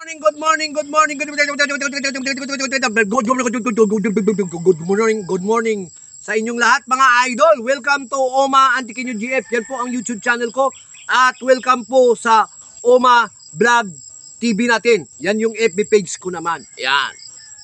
Good morning, good morning, good morning, good morning sa inyong lahat mga idol. Welcome to Oma Antiquinho GF. Yan po ang YouTube channel ko. At welcome po sa Oma Vlog TV natin. Yan yung FB page ko naman. Yan.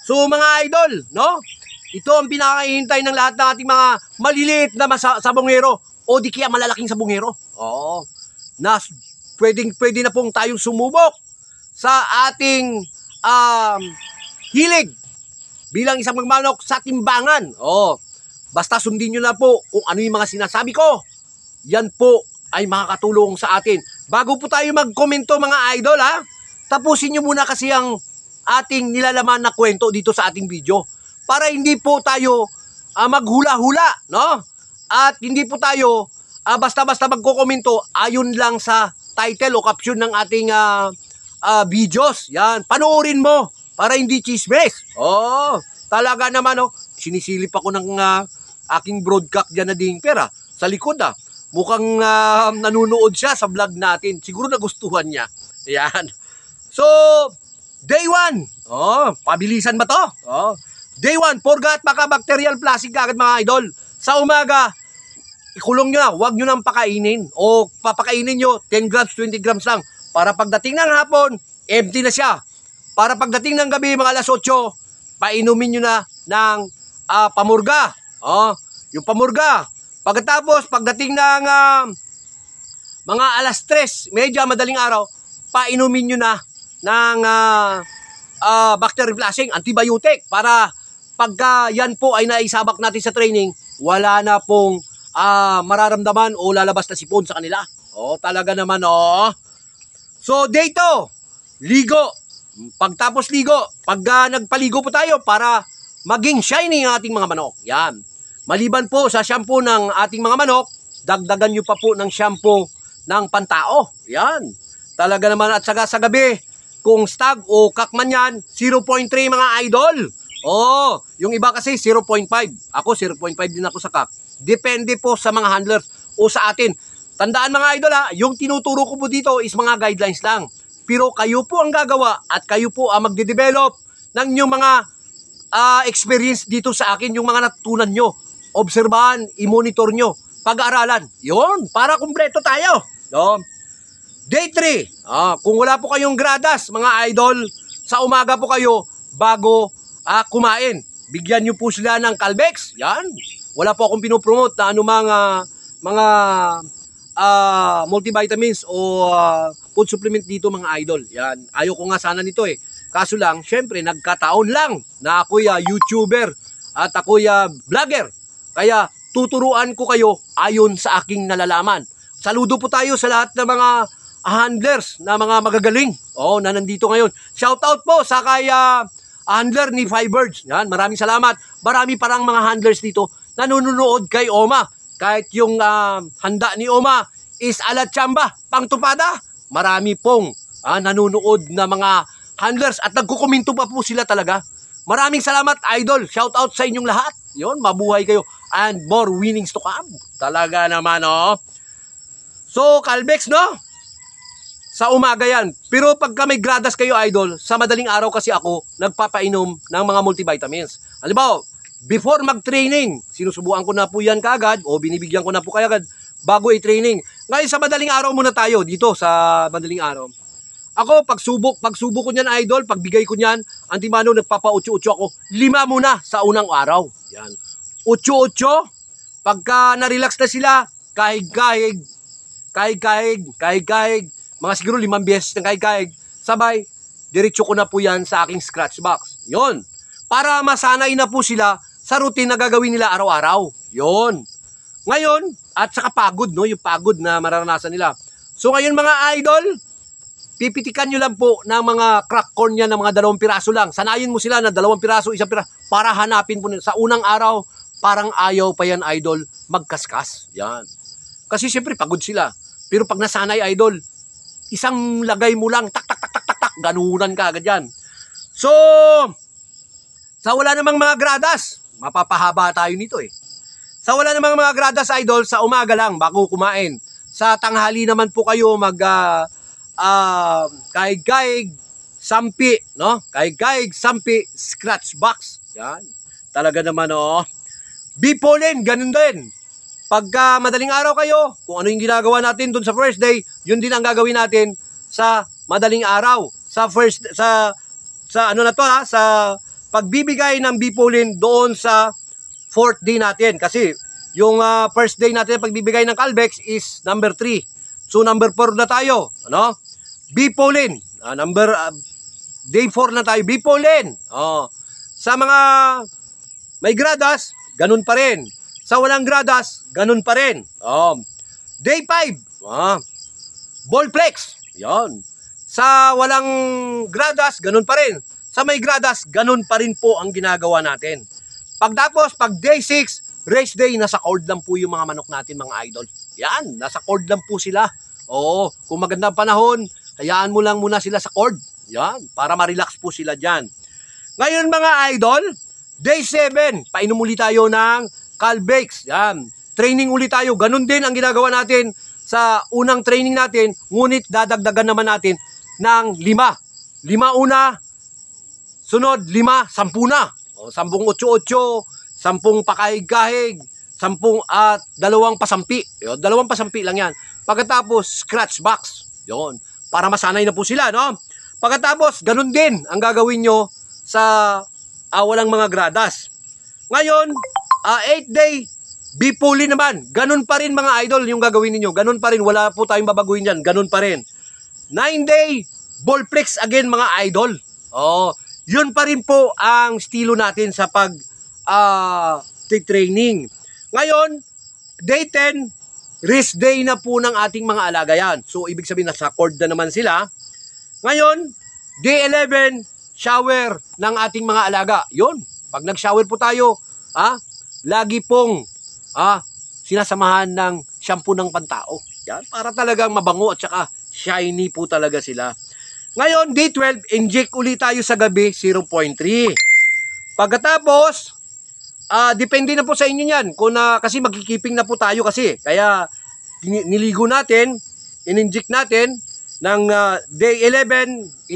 So mga idol, no? Ito ang pinakahihintay ng lahat ng ating mga maliliit na sabongero o di kaya malalaking sabongero. Oo. Na pwede na pong tayong sumubok sa ating hilig bilang isang magmanok sa timbangan. Basta sundin nyo na po kung ano yung mga sinasabi ko. Yan po ay makakatulong sa atin. Bago po tayo magkomento mga idol, tapusin nyo muna kasi ang ating nilalaman na kwento dito sa ating video. Para hindi po tayo maghula-hula, no? At hindi po tayo basta-basta magkokomento ayon lang sa title o caption ng ating videos. Yan, panoorin mo para hindi chismes. Talaga naman, sinisilip ako ng aking broadcast dyan na ding pera sa likod. Mukhang nanunood siya sa vlog natin. Siguro nagustuhan niya. Yan. So, day 1. Pabilisan ba to? Day 1, forgot bacterial plastic agad mga idol. Sa umaga, ikulong nyo na, huwag nyo nang pakainin. O papakainin nyo, 10 grams, 20 grams lang. Para pagdating ng hapon, empty na siya. Para pagdating ng gabi, mga alas 8, painumin nyo na ng pamurga. Yung pamurga. Pagkatapos, pagdating ng mga alas 3, medyo madaling araw, painumin nyo na ng bacterial plastic, antibiotic. Para pagka yan po ay naisabak natin sa training, wala na pong mararamdaman o lalabas na sipon sa kanila. Talaga naman, So, day 2, ligo. Pagtapos ligo, pag nagpaligo po tayo para maging shiny ang ating mga manok. Yan. Maliban po sa shampoo ng ating mga manok, dagdagan nyo pa po ng shampoo ng pantao. Yan. Talaga naman at saka sa gabi, kung stag o kakman yan, 0.3 mga idol. Yung iba kasi 0.5. Ako 0.5 din ako sa kak. Depende po sa mga handlers o sa atin. Tandaan mga idol yung tinuturo ko po dito is mga guidelines lang. Pero kayo po ang gagawa at kayo po ang magde-develop ng inyong mga experience dito sa akin, yung mga natutunan nyo. Obserbahan, i-monitor nyo, pag-aaralan. Yun, para kumpleto tayo. Day 3, kung wala po kayong gradas mga idol, sa umaga po kayo bago kumain. Bigyan nyo po sila ng Calbex. Yan. Wala po akong pinopromote na anumang mga multivitamins o food supplement dito mga idol. Yan. Ayaw ko nga sana nito Kaso lang, syempre, nagkataon lang na ako'y YouTuber at ako'y vlogger. Kaya tuturuan ko kayo ayon sa aking nalalaman. Saludo po tayo sa lahat ng mga handlers na mga magagaling na nandito ngayon. Shoutout po sa kaya handler ni Firebirds. Yan, maraming salamat. Marami parang mga handlers dito na nanonood kay Oma. Kahit yung handa ni Oma is alat chamba, pangtupada. Marami pong nanonood na mga handlers at nagkukomento pa po sila talaga. Maraming salamat idol. Shout out sa inyong lahat. Yun, mabuhay kayo and more winnings to come. Talaga naman So, Calbex sa umaga yan. Pero pagka may gradas kayo idol, sa madaling araw kasi ako nagpapainom ng mga multivitamins. Halimbawa, before mag-training, sinusubukan ko na po yan kaagad o binibigyan ko na po kaagad bago i-training. Ngayon sa madaling araw muna tayo dito sa madaling araw. Ako pagsubok ko niyan idol, pagbigay ko niyan, antimano nagpapa-8-8 ako. 5 muna sa unang araw. Yan. 8-8, pagka na-relax na sila, kahig-kahig, mga siguro 5 beses ng kahig-kahig, sabay, diretso ko na po yan sa aking scratch box. Yon. Para masanay na po sila sa routine na gagawin nila araw-araw. Yon. Ngayon, at saka pagod, yung pagod na mararanasan nila. So ngayon mga idol, pipitikan nyo lang po ng mga crack corn yan ng mga 2 piraso lang. Sanayin mo sila na 2 piraso, 1 piraso, para hanapin po nila. Sa unang araw, parang ayaw pa yan idol, magkaskas. Yan. Kasi siyempre pagod sila. Pero pag nasanay idol, isang lagay mo lang, tak, ganunan ka agad yan. So, sa wala namang mga gradas, mapapahaba tayo nito Sa wala namang mga gradas idol, sa umaga lang, bago kumain. Sa tanghali naman po kayo kahig-kahig, Sampi, no? Kahig-kahig, Sampi, scratch box. Yan. Talaga naman, oh. Bipolin, ganun din. Pagka madaling araw kayo, kung ano yung ginagawa natin dun sa first day, yun din ang gagawin natin sa madaling araw. Sa ano na to ha, sa pagbibigay ng bipolin doon sa fourth day natin. Kasi yung first day natin pagbibigay ng Calbex is number 3. So number 4 na tayo, ano? Bipolin. Day 4 na tayo, bipolin. Oh. Sa mga may gradas, ganun pa rin. Sa walang gradas, ganun pa rin. Day 5, ballplex. Yan. Sa walang gradas, ganun pa rin. Sa may gradas, ganun pa rin po ang ginagawa natin. Pagtapos, pag day 6, race day, nasa cord lang po yung mga manok natin, mga idol. Yan, nasa cord lang po sila. Oo, kung magandang panahon, hayaan mo lang muna sila sa cord. Yan, para ma-relax po sila dyan. Ngayon mga idol, day 7, painom ulit tayo ng Calbex. Yan. Training ulit tayo. Ganun din ang ginagawa natin sa unang training natin. Ngunit dadagdagan naman natin ng 5. 5 una, sunod 5, 10 na. 10 8-8, 10 pakahig-kahig, 10 at 2 pasampi. Yun, 2 pasampi lang yan. Pagkatapos, scratch box. Yun. Para masanay na po sila, no? Pagkatapos, ganun din ang gagawin nyo sa walang mga gradas. Ngayon, 8-day, bipolin naman. Ganun pa rin mga idol yung gagawin niyo. Ganun pa rin. Wala po tayong babaguhin dyan. Ganun pa rin. 9-day, ballplex again mga idol. Yun pa rin po ang estilo natin sa training. Ngayon, day 10, rest day na po ng ating mga alaga yan. So, ibig sabihin, nasa cord na naman sila. Ngayon, day 11, shower ng ating mga alaga. Yun. Pag nag-shower po tayo, lagi pong sinasamahan ng shampoo ng pantao. Yan, para talagang mabango at saka shiny po talaga sila. Ngayon, day 12, inject ulit tayo sa gabi, 0.3. Pagkatapos, depende na po sa inyo yan. Kasi magkikiping na po tayo kasi. Kaya, niligo natin, in-inject natin, ng day 11,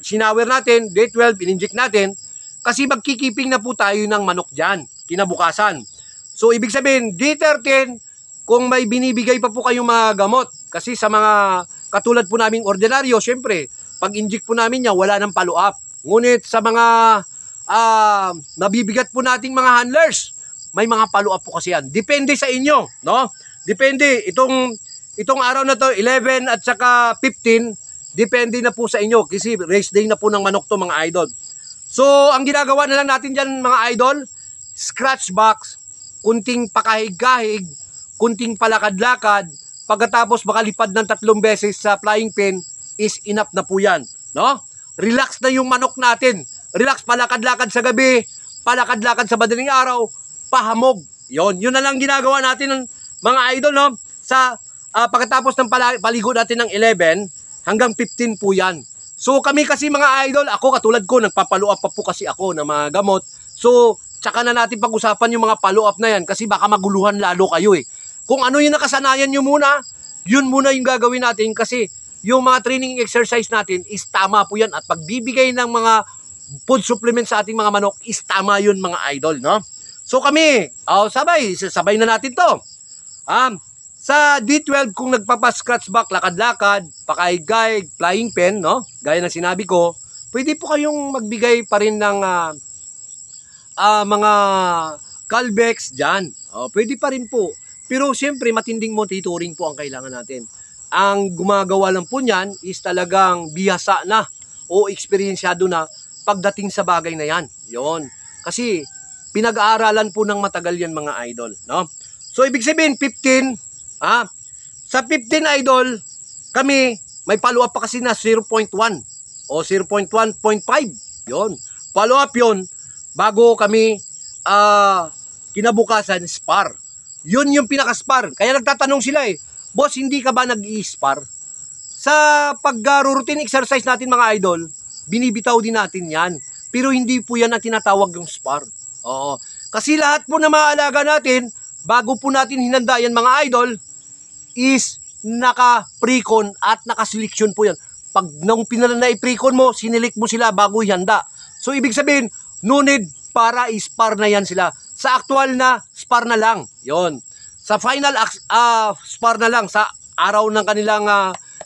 sinower natin, day 12, in-inject natin, kasi magkikiping na po tayo ng manok dyan, kinabukasan. So, ibig sabihin, day 13, kung may binibigay pa po kayong mga gamot, kasi sa mga katulad po naming ordinaryo, syempre, pag inject po namin niya, wala nang follow-up. Ngunit sa mga nabibigat po nating mga handlers, may mga follow-up po kasi yan. Depende sa inyo, no? Depende, itong araw na to, 11 at saka 15, depende na po sa inyo, kasi race day na po ng manok to mga idol. So, ang ginagawa na lang natin dyan mga idol, scratch box, kunting pakahig-kahig, kunting palakad-lakad, pagkatapos makalipad ng 3 beses sa flying pin, is enough na po yan. No? Relax na yung manok natin. Relax, palakad-lakad sa gabi, palakad-lakad sa madaling araw, pahamog. Yun na lang ginagawa natin mga idol, no? Sa pagkatapos ng paligo natin ng 11, hanggang 15 po yan. So kami kasi mga idol, ako katulad ko, nagpapalo up pa po kasi ako ng mga gamot. So, tsaka na natin pag-usapan yung mga follow up na yan kasi baka maguluhan lalo kayo eh. Kung ano yung nakasanayan nyo muna, yun muna yung gagawin natin kasi yung mga training exercise natin is tama po yan at pagbibigay ng mga food supplement sa ating mga manok is tama yun mga idol, no? So kami, sabay na natin to. Sa D12 kung nagpapa-scratch back, lakad-lakad, pakahig-kahig, flying pen, no? Gaya ng sinabi ko, pwede po kayong magbigay pa rin ng mga Calbex dyan. Pwede pa rin po. Pero siyempre, matinding monitoring po ang kailangan natin. Ang gumagawa lang po niyan is talagang bihasa na o eksperyensyado na pagdating sa bagay na yan. Yon. Kasi pinag-aaralan po ng matagal yan mga idol, no? So ibig sabihin 15, sa 15 idol, kami may follow up pa kasi na 0.1 o 0.1.5. Yon. Follow up yon bago kami kinabukasan spar. Yun yung pinaka-spar. Kaya nagtatanong sila eh, boss, hindi ka ba nag-i-spar? Sa pag-routine exercise natin mga idol, binibitaw din natin yan. Pero hindi po yan ang tinatawag yung spar. Oo. Kasi lahat po na maalaga natin, bago po natin hinanda yan mga idol, is naka-precon at naka-selection po yan. pag nung pinana-iprekon mo, sinilik mo sila bago ihanda. So ibig sabihin, no need para spar na yan sila. Sa actual na spar na lang. Yon. Sa final spar na lang sa araw ng kanilang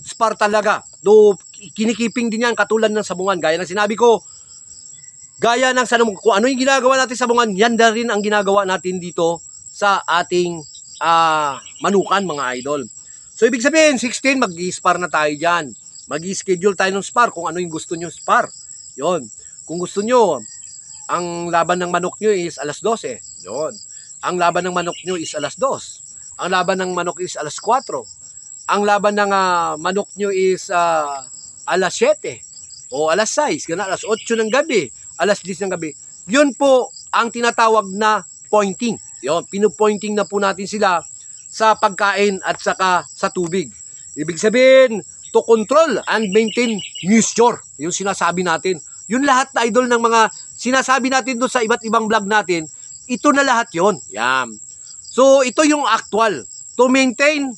spar talaga. Do kinikiping din yan katulad ng sabungan. Gaya ng sinabi ko, gaya ng kung ano yung ginagawa natin sa sabungan, yan na rin ang ginagawa natin dito sa ating manukan mga idol. So ibig sabihin, 16 mag-i-spar na tayo dyan. Mag-i-schedule tayo ng spar kung ano yung gusto nyo spar. Yon. Kung gusto nyo, ang laban ng manok nyo is alas 12. Yon. Ang laban ng manok nyo is alas 2. Ang laban ng manok is alas 4. Ang laban ng manok nyo is alas 7 o alas 6, gana, alas 8 ng gabi, alas 10 ng gabi. Yun po ang tinatawag na pointing. Yun, pinupointing na po natin sila sa pagkain at saka sa tubig. Ibig sabihin, to control and maintain moisture. Yung sinasabi natin. Yun lahat na idol ng mga sinasabi natin doon sa iba't ibang vlog natin, ito na lahat yon. Yan. So, ito yung actual. To maintain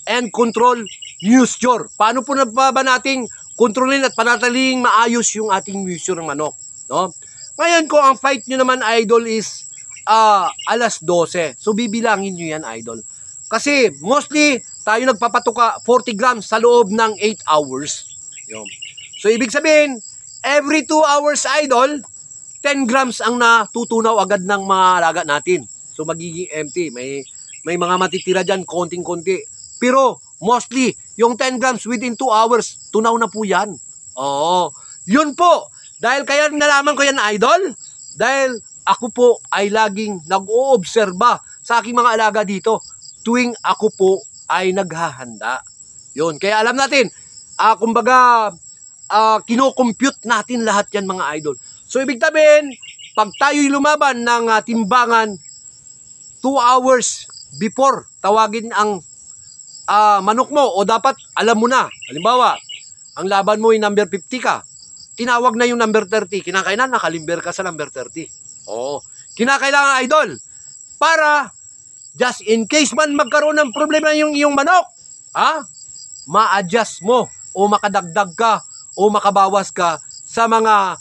and control moisture. Paano po na ba nating kontrolin at panataling maayos yung ating moisture ng manok? No? Ngayon, kung ang fight nyo naman, idol, is alas 12. So, bibilangin nyo yan, idol. Kasi, mostly, tayo nagpapatuka 40 grams sa loob ng 8 hours. Yun. So, ibig sabihin, every 2 hours, idol, 10 grams ang natutunaw agad ng mga alaga natin. So, magiging empty. May mga matitira dyan, konting-konti. Pero, mostly, yung 10 grams within 2 hours, tunaw na po yan. Oo. Yun po. Dahil kaya nalaman ko yan, idol. Dahil ako po ay laging nag-oobserba sa aking mga alaga dito tuwing ako po ay naghahanda. Yun. Kaya alam natin, kumbaga, kino-compute natin lahat yan mga idol. So, ibig sabihin, pag tayo'y lumaban ng timbangan, 2 hours before tawagin ang manok mo o dapat alam mo na. Halimbawa, ang laban mo ay number 50 ka. Tinawag na yung number 30. Kinakailan nakalimber ka sa number 30. Oo. Kinakailangan idol. Para just in case man magkaroon ng problema yung iyong manok, ma-adjust mo o makadagdag ka o makabawas ka sa mga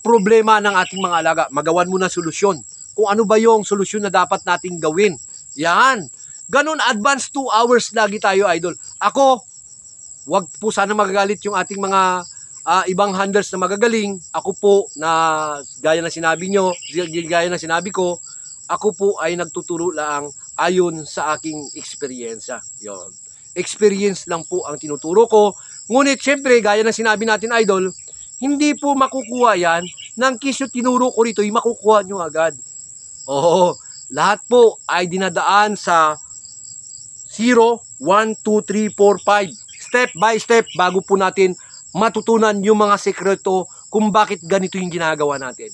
problema ng ating mga alaga. Magawan mo na solusyon. Kung ano ba yung solusyon na dapat nating gawin. Yan. Ganun, advance 2 hours lagi tayo, idol. Ako, wag po sana magagalit yung ating mga ibang handlers na magagaling. Ako po, na gaya na sinabi nyo, gaya na sinabi ko, ako po ay nagtuturo lang ayon sa aking eksperyensya. Yon. Experience lang po ang tinuturo ko. Ngunit, syempre, gaya na sinabi natin, idol, hindi po makukuha yan ng kisyo tinuro ko rito, yung makukuha nyo agad. Oo, lahat po ay dinadaan sa 0, 1, 2, 3, 4, 5. Step by step bago po natin matutunan yung mga sekreto kung bakit ganito yung ginagawa natin.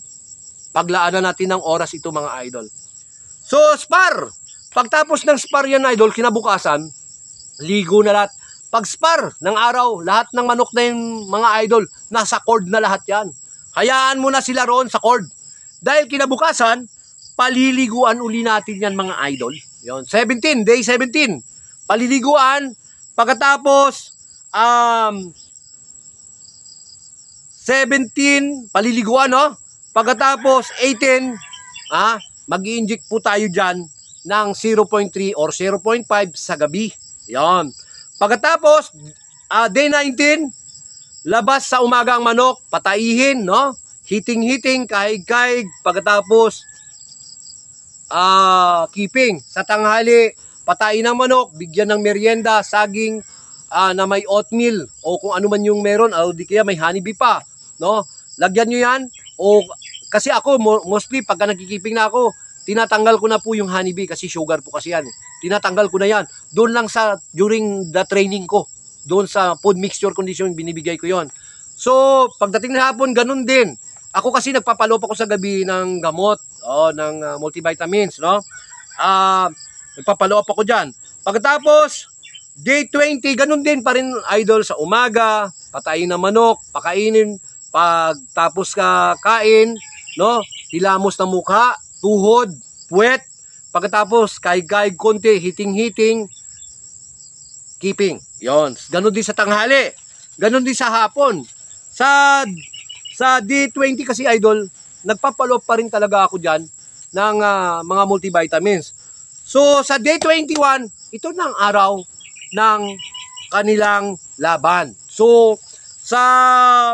Paglaanan natin ng oras ito mga idol. So, spar. Pagtapos ng spar yan idol, kinabukasan, ligo na lahat. Pag spar ng araw, lahat ng manok na yung mga idol, nasa cord na lahat yan. Hayaan mo na sila roon sa cord. Dahil kinabukasan, paliliguan uli natin yan mga idol. Yon, 17, day 17. Paliliguan, pagkatapos 17, paliliguan, no? Pagkatapos 18, mag-i-inject po tayo dyan ng 0.3 or 0.5 sa gabi. Yon. Pagkatapos, day 19, labas sa umaga ang manok, pataihin, no? Hiting-hiting, kahig-kahig, pagkatapos, keeping. Sa tanghali, patain ng manok, bigyan ng merienda, saging, na may oatmeal, o kung ano man yung meron, o di kaya may honeybee pa, no? Lagyan nyo yan, o kasi ako, mostly, pagka nagkikiping na ako, tinatanggal ko na po yung honeybee, kasi sugar po kasi yan. Tinatanggal ko na yan. Doon lang sa, during the training ko, doon sa food mixture condition, binibigay ko yon. So, pagdating na hapon, ganun din. Ako kasi nagpapalop ako sa gabi ng gamot, ng multivitamins, no? Nagpapalop ako dyan. Pagkatapos, day 20, ganun din pa rin, idol, sa umaga, patayin ng manok, pakainin, pagtapos ka kain, no? Hilamos ng mukha, tuhod, puwet, pagkatapos, kahig-kahig konti, hiting-hiting, keeping. Yon. Ganun din sa tanghali. Ganon din sa hapon. Sa D20 kasi idol, nagpapalo pa rin talaga ako dyan ng mga multivitamins. So sa Day 21, ito na ang araw ng kanilang laban. So sa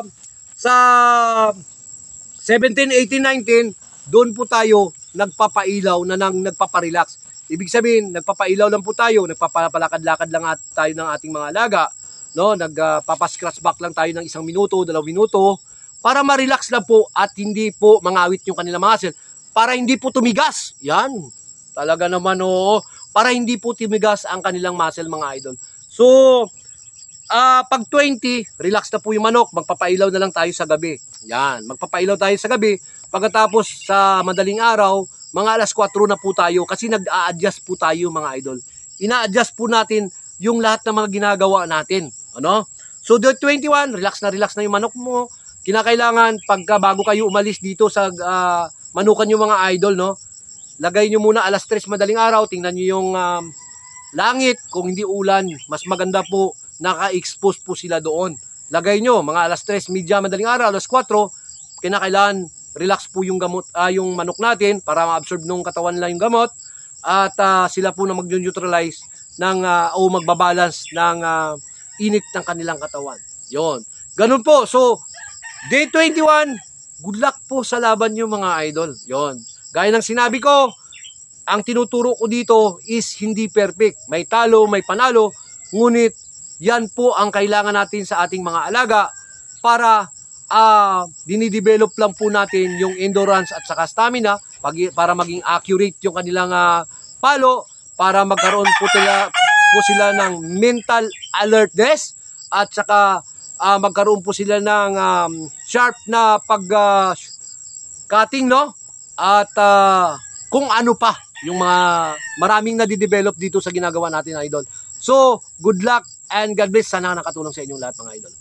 17, 18, 19, doon po tayo nagpapailaw na nagpaparelax. Ibig sabihin, nagpapailaw lang po tayo, nagpapalakad-lakad lang tayo ng ating mga alaga, no? Nagpapascratch back lang tayo ng 1 minuto, 2 minuto para ma-relax lang po at hindi po mangawit yung kanilang muscle, para hindi po tumigas. Yan. Talaga naman, oo. Para hindi po tumigas ang kanilang muscle, mga idol. So, pag 20, relax na po yung manok, magpapailaw na lang tayo sa gabi. Yan, magpapailaw tayo sa gabi. Pagkatapos sa madaling araw, mga alas 4 na po tayo kasi nag-a-adjust po tayo, mga idol. Ina-adjust po natin yung lahat ng mga ginagawa natin. Ano? So, day 21, relax na yung manok mo. Kinakailangan, pagka bago kayo umalis dito sa manukan yung mga idol, no? Lagay nyo muna alas 3 madaling araw, tingnan nyo yung langit. Kung hindi ulan, mas maganda po, naka-expose po sila doon. Lagay nyo, mga alas 3, media madaling araw, alas 4, kinakailangan relax po yung gamot, yung manok natin para ma-absorb nung katawan nila yung gamot at sila po na mag-neutralize ng, o magbabalance ng init ng kanilang katawan. Yon. Ganun po. So, day 21, good luck po sa laban nyo, mga idol. Yon. Gaya ng sinabi ko, ang tinuturo ko dito is hindi perfect. May talo, may panalo, ngunit yan po ang kailangan natin sa ating mga alaga para dinidevelop lang po natin yung endurance at saka stamina para maging accurate yung kanilang palo, para magkaroon po sila ng mental alertness at saka magkaroon po sila ng sharp na cutting, no? At kung ano pa yung mga maraming nadidevelop dito sa ginagawa natin, idol. So, good luck and God bless. Sana nakatulong sa inyong lahat, mga idol.